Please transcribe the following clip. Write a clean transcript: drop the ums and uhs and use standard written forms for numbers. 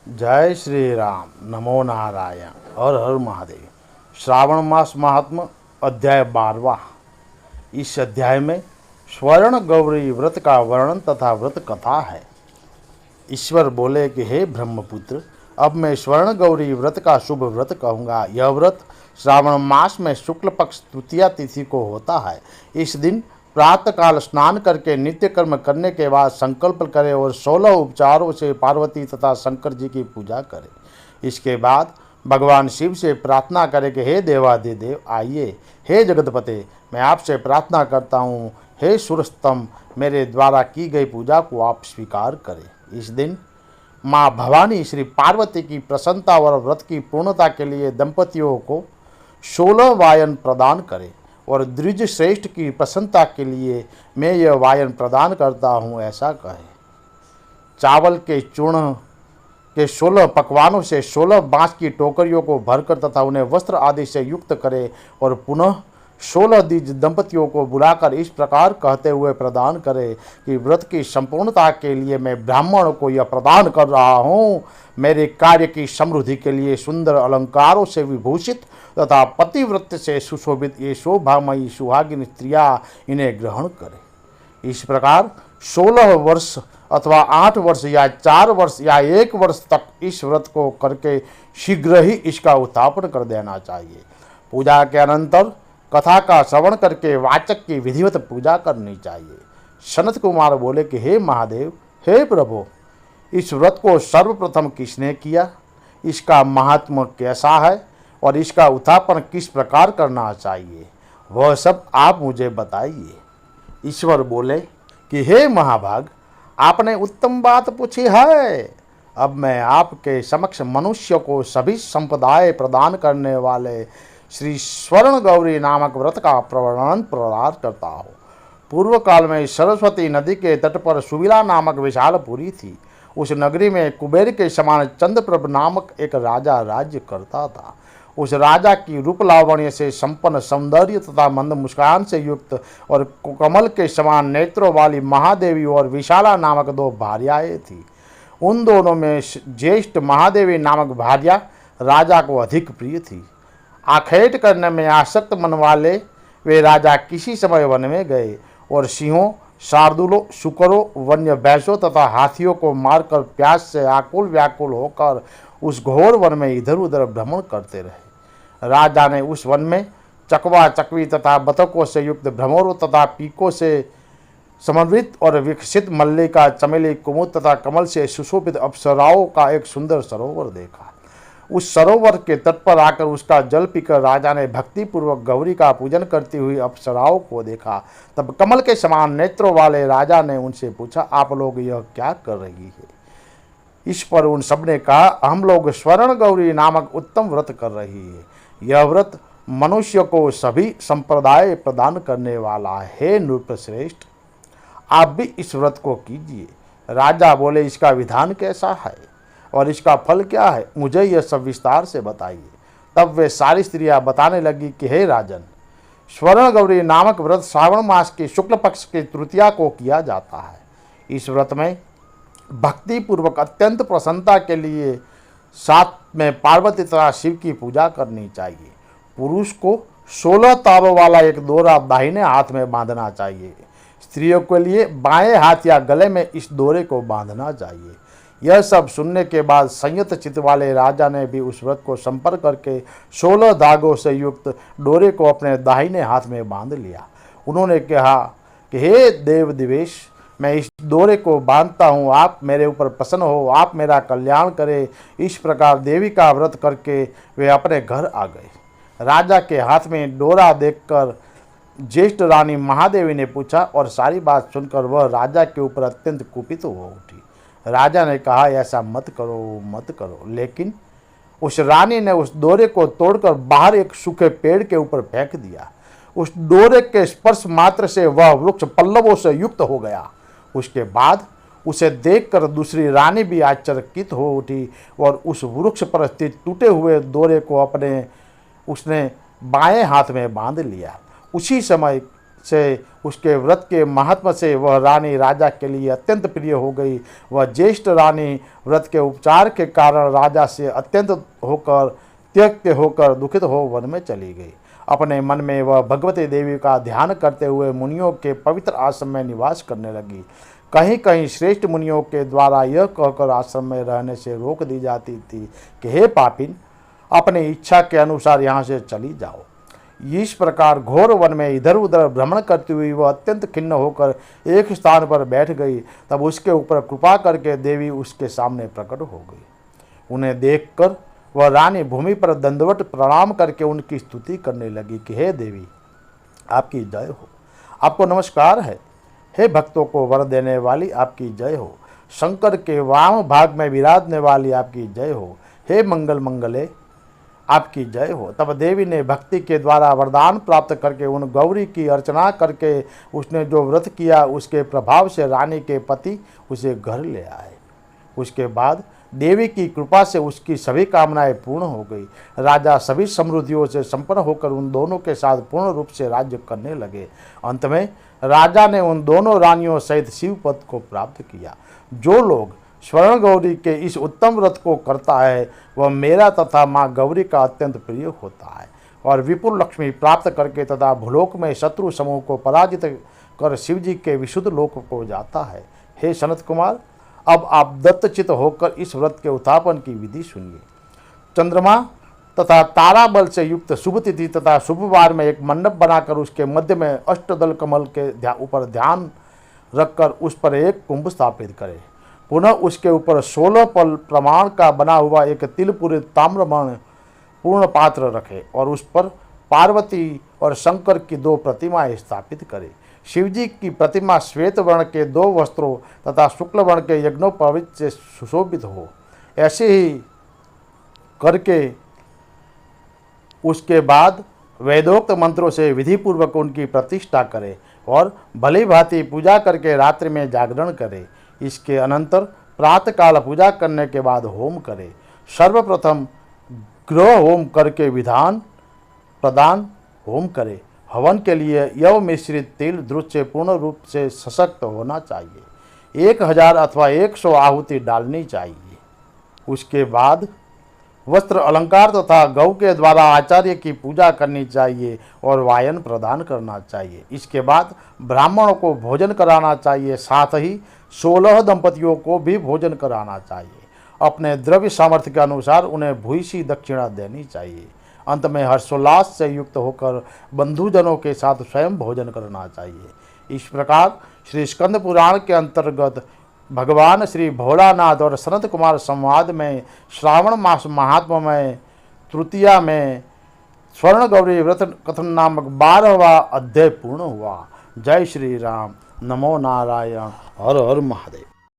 जय श्री राम। नमो नारायण। हर हर महादेव। श्रावण मास महात्म अध्याय 12। इस अध्याय में स्वर्ण गौरी व्रत का वर्णन तथा व्रत कथा है। ईश्वर बोले कि हे ब्रह्मपुत्र, अब मैं स्वर्ण गौरी व्रत का शुभ व्रत कहूँगा। यह व्रत श्रावण मास में शुक्ल पक्ष तृतीया तिथि को होता है। इस दिन प्रातःकाल स्नान करके नित्य कर्म करने के बाद संकल्प करें और 16 उपचारों से पार्वती तथा शंकर जी की पूजा करें। इसके बाद भगवान शिव से प्रार्थना करें कि हे देवाधिदेव आइए, हे जगतपते मैं आपसे प्रार्थना करता हूँ, हे सुरस्तम मेरे द्वारा की गई पूजा को आप स्वीकार करें। इस दिन माँ भवानी श्री पार्वती की प्रसन्नता और व्रत की पूर्णता के लिए दंपतियों को 16 वायन प्रदान करें और द्विज श्रेष्ठ की प्रसन्नता के लिए मैं यह वायन प्रदान करता हूँ, ऐसा कहे। चावल के चूर्ण के 16 पकवानों से 16 बांस की टोकरियों को भरकर तथा उन्हें वस्त्र आदि से युक्त करे और पुनः 16 द्विज दंपतियों को बुलाकर इस प्रकार कहते हुए प्रदान करे कि व्रत की संपूर्णता के लिए मैं ब्राह्मण को यह प्रदान कर रहा हूँ। मेरे कार्य की समृद्धि के लिए सुंदर अलंकारों से विभूषित तथा पतिव्रत से सुशोभित ये शोभामयी सुहागिन स्त्रियाँ इन्हें ग्रहण करें। इस प्रकार 16 वर्ष अथवा 8 वर्ष या 4 वर्ष या 1 वर्ष तक इस व्रत को करके शीघ्र ही इसका उत्थापन कर देना चाहिए। पूजा के अनंतर कथा का श्रवण करके वाचक की विधिवत पूजा करनी चाहिए। सनत कुमार बोले कि हे महादेव, हे प्रभु, इस व्रत को सर्वप्रथम किसने किया, इसका महात्म्य कैसा है और इसका उत्थापन किस प्रकार करना चाहिए, वह सब आप मुझे बताइए। ईश्वर बोले कि हे महाभाग, आपने उत्तम बात पूछी है। अब मैं आपके समक्ष मनुष्य को सभी संपदाएं प्रदान करने वाले श्री स्वर्ण गौरी नामक व्रत का प्रवर्णन प्रदान करता हूँ। पूर्व काल में सरस्वती नदी के तट पर सुविला नामक विशालपुरी थी। उस नगरी में कुबेर के समान चंद्रप्रभ नामक एक राजा राज्य करता था। उस राजा की रूप लावण्य से संपन्न, सौंदर्य तथा मंद मुस्कान से युक्त और कमल के समान नेत्रों वाली महादेवी और विशाला नामक 2 भार्याएं थी। उन दोनों में ज्येष्ठ महादेवी नामक भार्या राजा को अधिक प्रिय थी। आखेट करने में आसक्त मन वाले वे राजा किसी समय वन में गए और सिंहों, शार्दुलों, शुकरों, वन्य भैंसों तथा हाथियों को मारकर प्यास से आकुल व्याकुल होकर उस घोर वन में इधर उधर भ्रमण करते रहे। राजा ने उस वन में चकवा चकवी तथा बतखों से युक्त भ्रमरों तथा पीकों से समन्वित और विकसित मल्लिका, चमेली, कुमुद तथा कमल से सुशोभित अप्सराओं का एक सुंदर सरोवर देखा। उस सरोवर के तट पर आकर उसका जल पीकर राजा ने भक्तिपूर्वक गौरी का पूजन करती हुई अप्सराओं को देखा। तब कमल के समान नेत्रों वाले राजा ने उनसे पूछा, आप लोग यह क्या कर रही है? इस पर उन सबने कहा, हम लोग स्वर्ण गौरी नामक उत्तम व्रत कर रही है। यह व्रत मनुष्य को सभी संप्रदाय प्रदान करने वाला है। नृपश्रेष्ठ, आप भी इस व्रत को कीजिए। राजा बोले, इसका विधान कैसा है और इसका फल क्या है, मुझे यह सब विस्तार से बताइए। तब वे सारी स्त्रियां बताने लगी कि हे राजन, स्वर्ण गौरी नामक व्रत श्रावण मास के शुक्ल पक्ष की तृतीया को किया जाता है। इस व्रत में भक्ति पूर्वक अत्यंत प्रसन्नता के लिए साथ में पार्वती तथा शिव की पूजा करनी चाहिए। पुरुष को 16 तारों वाला एक दोरा दाहिने हाथ में बांधना चाहिए। स्त्रियों के लिए बाएं हाथ या गले में इस दोरे को बांधना चाहिए। यह सब सुनने के बाद संयत चित्त वाले राजा ने भी उस व्रत को संपर्क करके 16 धागों से युक्त डोरे को अपने दाहिने हाथ में बांध लिया। उन्होंने कहा कि हे देव दिवेश, मैं इस डोरे को बांधता हूँ, आप मेरे ऊपर प्रसन्न हो, आप मेरा कल्याण करें। इस प्रकार देवी का व्रत करके वे अपने घर आ गए। राजा के हाथ में डोरा देखकर ज्येष्ठ रानी महादेवी ने पूछा और सारी बात सुनकर वह राजा के ऊपर अत्यंत कुपित हो उठी। राजा ने कहा, ऐसा मत करो मत करो, लेकिन उस रानी ने उस डोरे को तोड़कर बाहर एक सूखे पेड़ के ऊपर फेंक दिया। उस डोरे के स्पर्श मात्र से वह वृक्ष पल्लवों से युक्त हो गया। उसके बाद उसे देखकर दूसरी रानी भी आश्चर्यचकित हो उठी और उस वृक्ष पर स्थित टूटे हुए डोरे को उसने बाएं हाथ में बांध लिया। उसी समय से उसके व्रत के महात्म से वह रानी राजा के लिए अत्यंत प्रिय हो गई। वह ज्येष्ठ रानी व्रत के उपचार के कारण राजा से अत्यंत त्यक्त होकर दुखित हो वन में चली गई। अपने मन में वह भगवती देवी का ध्यान करते हुए मुनियों के पवित्र आश्रम में निवास करने लगी। कहीं कहीं श्रेष्ठ मुनियों के द्वारा यह कहकर आश्रम में रहने से रोक दी जाती थी कि हे पापिन, अपनी इच्छा के अनुसार यहाँ से चली जाओ। इस प्रकार घोर वन में इधर उधर भ्रमण करती हुई वह अत्यंत खिन्न होकर एक स्थान पर बैठ गई। तब उसके ऊपर कृपा करके देवी उसके सामने प्रकट हो गई। उन्हें देखकर वह रानी भूमि पर दंडवत प्रणाम करके उनकी स्तुति करने लगी कि हे देवी, आपकी जय हो, आपको नमस्कार है। हे भक्तों को वर देने वाली, आपकी जय हो। शंकर के वाम भाग में विराजने वाली, आपकी जय हो। हे मंगल मंगले, आपकी जय हो। तब देवी ने भक्ति के द्वारा वरदान प्राप्त करके उन गौरी की अर्चना करके उसने जो व्रत किया उसके प्रभाव से रानी के पति उसे घर ले आए। उसके बाद देवी की कृपा से उसकी सभी कामनाएं पूर्ण हो गई। राजा सभी समृद्धियों से संपन्न होकर उन दोनों के साथ पूर्ण रूप से राज्य करने लगे। अंत में राजा ने उन दोनों रानियों सहित शिव पद को प्राप्त किया। जो लोग स्वर्ण गौरी के इस उत्तम व्रत को करता है वह मेरा तथा माँ गौरी का अत्यंत प्रिय होता है और विपुल लक्ष्मी प्राप्त करके तथा भूलोक में शत्रु समूह को पराजित कर शिव जी के विशुद्ध लोक को जाता है। हे सनत कुमार, अब आप दत्तचित होकर इस व्रत के उत्थापन की विधि सुनिए। चंद्रमा तथा तारा बल से युक्त शुभ तिथि तथा शुभ वार में एक मंडप बनाकर उसके मध्य में अष्टदल कमल के ऊपर ध्यान रखकर उस पर एक कुंभ स्थापित करें। पुनः उसके ऊपर 16 पल प्रमाण का बना हुआ एक तिलपूरित ताम्रमण पूर्ण पात्र रखे और उस पर पार्वती और शंकर की 2 प्रतिमाएं स्थापित करें। शिवजी की प्रतिमा श्वेत वर्ण के 2 वस्त्रों तथा शुक्ल वर्ण के यज्ञोपवीत से सुशोभित हो। ऐसे ही करके उसके बाद वेदोक्त मंत्रों से विधिपूर्वक उनकी प्रतिष्ठा करें और भली भांति पूजा करके रात्रि में जागरण करें। इसके अनंतर प्रातःकाल पूजा करने के बाद होम करें। सर्वप्रथम ग्रह होम करके विधान प्रदान होम करें। हवन के लिए यव मिश्रित तिल द्रुत से पूर्ण रूप से सशक्त होना चाहिए। 1000 अथवा 100 आहुति डालनी चाहिए। उसके बाद वस्त्र अलंकार तथा गौ के द्वारा आचार्य की पूजा करनी चाहिए और वायन प्रदान करना चाहिए। इसके बाद ब्राह्मणों को भोजन कराना चाहिए, साथ ही 16 दंपतियों को भी भोजन कराना चाहिए। अपने द्रव्य सामर्थ्य के अनुसार उन्हें भूयसी दक्षिणा देनी चाहिए। अंत में हर्षोल्लास से युक्त होकर बंधुजनों के साथ स्वयं भोजन करना चाहिए। इस प्रकार श्री स्कंद पुराण के अंतर्गत भगवान श्री भोलानाथ और सनत कुमार संवाद में श्रावण मास महात्मा में तृतीया में स्वर्ण गौरी व्रत कथन नामक 12वां अध्याय पूर्ण हुआ। जय श्री राम। नमो नारायण। हर हर महादेव।